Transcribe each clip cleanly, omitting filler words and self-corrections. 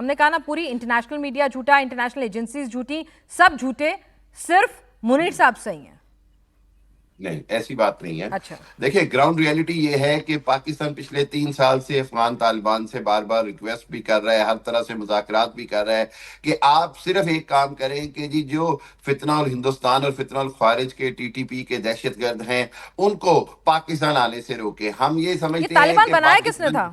ہم نے کہا نا پوری انٹرنیشنل میڈیا جھوٹا, انٹرنیشنل ایجنسیز جھوٹی, سب جھوٹے, صرف منیر صاحب صحیح ہیں. نہیں, ایسی بات نہیں ہے. اچھا دیکھیں, گراؤنڈ ریالٹی یہ ہے کہ پاکستان پچھلے 3 سال سے افغان طالبان سے بار بار ریکویسٹ بھی کر رہا ہے, ہر طرح سے مذاکرات بھی کر رہا ہے کہ آپ صرف ایک کام کریں کہ جی جو فتنہ الہندوستان اور فتنہ الخوارج کے ٹی ٹی پی کے دہشت گرد ہیں ان کو پاکستان آنے سے روکے. ہم یہ یہ سمجھتے ہیں طالبان کہ بنایا کس نے تھا؟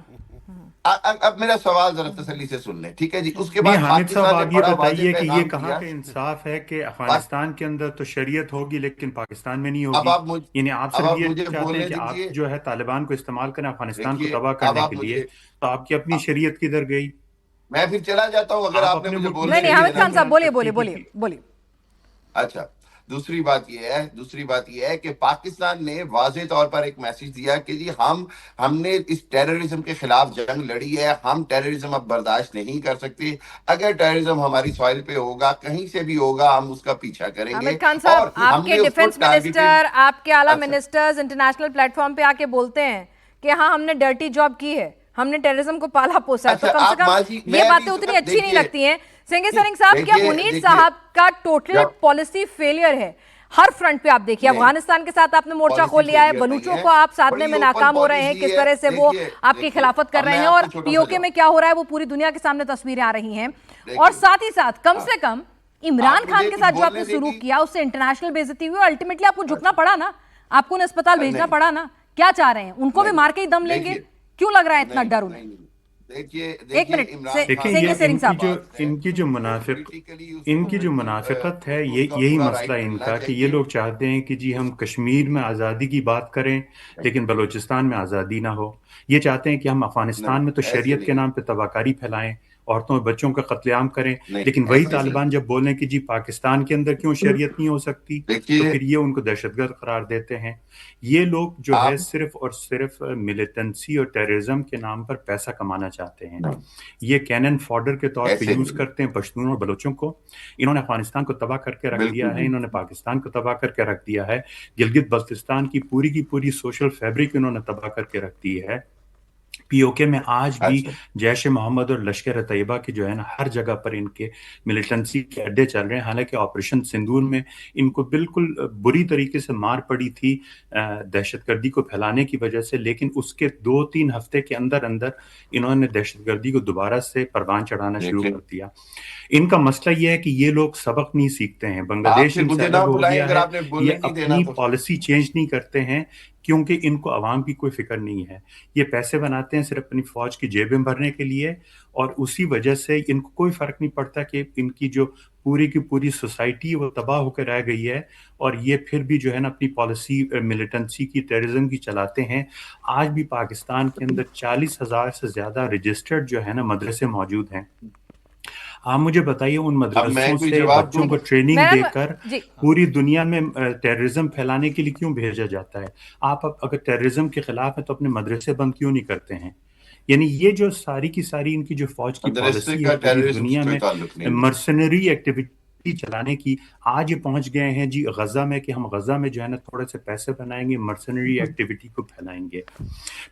اب میرا سوال ذرا تسلی سے سن لیں, ٹھیک ہے جی. اس کے نہیں بعد حامد صاحب, پاکستان نے آپ یہ بڑا واضح بتائیے کہ یہ پیغام کہاں دیا. پہ انصاف ہے کہ افغانستان کے اندر تو شریعت ہوگی لیکن پاکستان میں نہیں ہوگی؟ یعنی آپ اب صرف آپ یہ مجھے چاہتے ہیں بولنے کہ آپ دیجیے. جو ہے طالبان کو استعمال کریں افغانستان کو دیکھیے, تباہ اب کرنے آپ کے لیے, مجھے, تو آپ کی اپنی شریعت کدھر گئی؟ میں پھر چلا جاتا ہوں اگر آپ آپ نے اپنے مجھے ملک کی بولنے نہیں نہیں حامد دینا. خان صاحب بولیے بولیے بولیے بولیے. اچھا, دوسری بات یہ ہے کہ پاکستان نے واضح طور پر ایک میسج دیا کہ جی ہم نے اس ٹیررزم کے خلاف جنگ لڑی ہے, ہم ٹیررزم اب برداشت نہیں کر سکتے. اگر ٹیررزم ہماری سوائل پہ ہوگا, کہیں سے بھی ہوگا, ہم اس کا پیچھا کریں گے. حامد خان صاحب, اور آپ ہم کے نے اس کو ڈیفنس ٹارگیٹڈ. منسٹر, آپ کے اعلیٰ اچھا, منسٹرز انٹرنیشنل پلیٹ فارم پہ آ کے بولتے ہیں کہ ہاں ہم نے ڈرٹی جاب کی ہے, ہم نے ٹیررزم کو پالا پوسا ہے, تو اچھا کم سے آپ کم ماضی یہ میں باتیں بھی اتنی اچھی نہیں دیکھیے, لگتی ہیں. سنگے سرنگ صاحب, کیا منیر صاحب کا ٹوٹل پالیسی فیلئر ہے ہر فرنٹ پہ؟ آپ دیکھیے افغانستان کے ساتھ آپ نے مورچہ کھول لیا ہے, بلوچوں کو آپ سادھنے میں ناکام ہو رہے ہیں, کس طرح سے وہ آپ کی خلافت کر رہے ہیں, اور پی او کے میں کیا ہو رہا ہے وہ پوری دنیا کے سامنے تصویریں آ رہی ہیں. اور ساتھ ہی ساتھ کم سے کم عمران خان کے ساتھ جو آپ نے سلوک کیا اس سے انٹرنیشنل بے عزتی ہوئی, الٹیمیٹلی آپ کو جھکنا پڑا نا, آپ کو انہیں اسپتال بھیجنا پڑا نا. کیا چاہ رہے ہیں, ان کو بھی مار کے ہی دم لیں گے؟ کیوں لگ رہا ہے اتنا ڈر انہیں؟ ایک منٹ, دیکھیں سنگے یہ سرنگ صاحب, ان کی جو منافقت ہے, یہی مسئلہ ان کا کہ یہ لوگ چاہتے ہیں کہ جی ہم کشمیر میں آزادی کی بات کریں لیکن بلوچستان میں آزادی نہ ہو. یہ چاہتے ہیں کہ ہم افغانستان میں تو شریعت کے نام پہ تباہکاری پھیلائیں, عورتوں اور بچوں کا قتل عام کریں, لیکن وہی طالبان جب بولیں کہ جی پاکستان کے اندر کیوں شریعت نہیں ہو سکتی, تو پھر یہ ان کو دہشت گرد قرار دیتے ہیں. یہ لوگ جو ہے صرف اور صرف ملیٹنسی اور ٹیررزم کے نام پر پیسہ کمانا چاہتے ہیں. یہ کینن فوڈر کے طور پہ یوز کرتے ہیں پشتون اور بلوچوں کو. انہوں نے افغانستان کو تباہ کر کے رکھ دیا ہے, انہوں نے پاکستان کو تباہ کر کے رکھ دیا ہے, گلگت بلتستان کی پوری سوشل فیبرک انہوں نے تباہ کر کے رکھ دی ہے. پی او کے میں آج بھی جیش محمد اور لشکر طیبہ کے جو ہے نا ہر جگہ پر ان کے ملیٹنسی کے اڈے چل رہے ہیں. حالانکہ آپریشن سندور میں ان کو بالکل بری طریقے سے مار پڑی تھی دہشت گردی کو پھیلانے کی وجہ سے, لیکن اس کے 2-3 ہفتے کے اندر انہوں نے دہشت گردی کو دوبارہ سے پروان چڑھانا شروع کر دیا. ان کا مسئلہ یہ ہے کہ یہ لوگ سبق نہیں سیکھتے ہیں. بنگلہ دیش ان سے الگ ہو گیا ہے, یہ اپنی پالیسی چینج نہیں کرتے ہیں کیونکہ ان کو عوام کی کوئی فکر نہیں ہے. یہ پیسے بناتے ہیں صرف اپنی فوج کی جیبیں بھرنے کے لیے, اور اسی وجہ سے ان کو کوئی فرق نہیں پڑتا کہ ان کی جو پوری کی پوری سوسائٹی وہ تباہ ہو کے رہ گئی ہے, اور یہ پھر بھی جو ہے نا اپنی پالیسی ملیٹنسی کی, ٹیررزم کی چلاتے ہیں. آج بھی پاکستان کے اندر 40,000 سے زیادہ رجسٹرڈ جو ہے نا مدرسے موجود ہیں. آپ مجھے بتائیے ان مدرسوں سے بچوں کو ٹریننگ دے کر پوری دنیا میں ٹیررزم پھیلانے کے لیے کیوں بھیجا جاتا ہے؟ آپ اگر ٹیررزم کے خلاف ہیں تو اپنے مدرسے بند کیوں نہیں کرتے ہیں؟ یعنی یہ جو ساری کی ساری ان کی جو فوج کی پالیسی ہے پوری دنیا میں مرسنری ایکٹیویٹی چلانے کی, آج یہ پہنچ گئے ہیں جی غزہ میں کہ ہم غزہ میں جو ہے نا تھوڑے سے پیسے بنائیں گے, مرسنری ایکٹیویٹی کو پھیلائیں گے.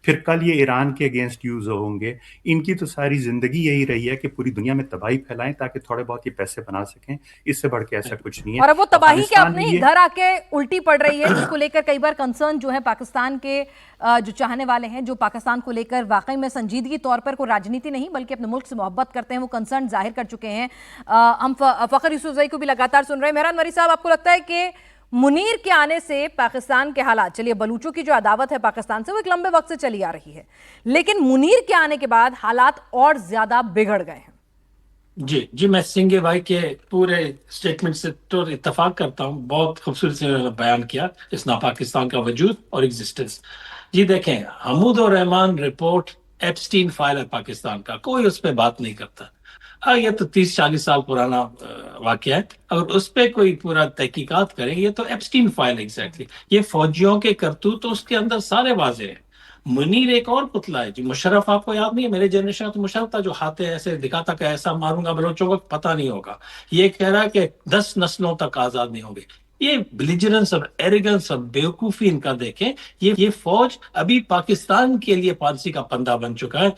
پھر کل یہ ایران کے اگینسٹ یوز ہوں گے. ان کی تو ساری زندگی یہی رہی ہے کہ پوری دنیا میں تباہی پھیلائیں تاکہ تھوڑے بہت یہ پیسے بنا سکیں, اس سے بڑھ کے ایسا کچھ نہیں ہے. اور اب وہ تباہی کے اپنے ہی گھر آ کے الٹی پڑ رہی ہے, جس کو لے کر کئی بار کنسرن جو ہے پاکستان کے جو چاہنے والے ہیں, جو پاکستان کو لے کر واقعی میں سنجیدگی طور پر کوئی راجنیتی نہیں بلکہ اپنے ملک سے محبت کرتے ہیں, وہ کنسرن ظاہر کر چکے ہیں. ہم فخر یوسفزئی کو بھی لگاتار سن رہے ہیں. مہران مری صاحب, آپ کو لگتا ہے کہ منیر کے آنے سے پاکستان کے حالات, چلیے بلوچوں کی جو عداوت ہے پاکستان سے وہ ایک لمبے وقت سے چلی آ رہی ہے, لیکن منیر کے آنے کے بعد حالات اور زیادہ بگڑ گئے ہیں؟ جی میں سنگے بھائی کے پورے اسٹیٹمنٹ سے تو اتفاق کرتا ہوں. بہت خوبصورت سے بیان کیا اس پاکستان کا وجود اور ایگزسٹنس. جی دیکھیں, حمود الرحمان رپورٹ ایپسٹین فائل ہے پاکستان کا, کوئی اس پہ بات نہیں کرتا. یہ تو 30-40 سال پرانا واقعہ ہے. اگر اس پہ کوئی پورا تحقیقات کریں, یہ تو ایپسٹین فائل ایگزیکٹلی, یہ فوجیوں کے کرتوت تو اس کے اندر سارے واضح ہیں. منیر ایک اور پتلا ہے. جو مشرف آپ کو یاد نہیں ہے, میرے جنریشن تو مشرف تھا جو ہاتھے ایسے دکھاتا کہ ایسا ماروں گا بلوچوں کو پتہ نہیں ہوگا. یہ کہہ رہا ہے کہ 10 نسلوں تک آزاد نہیں ہوں گے. یہ بلیجرنس اور ایریگنس اور بیوقوفی ان کا دیکھیں. یہ فوج ابھی پاکستان کے لیے پالیسی کا پندہ بن چکا ہے.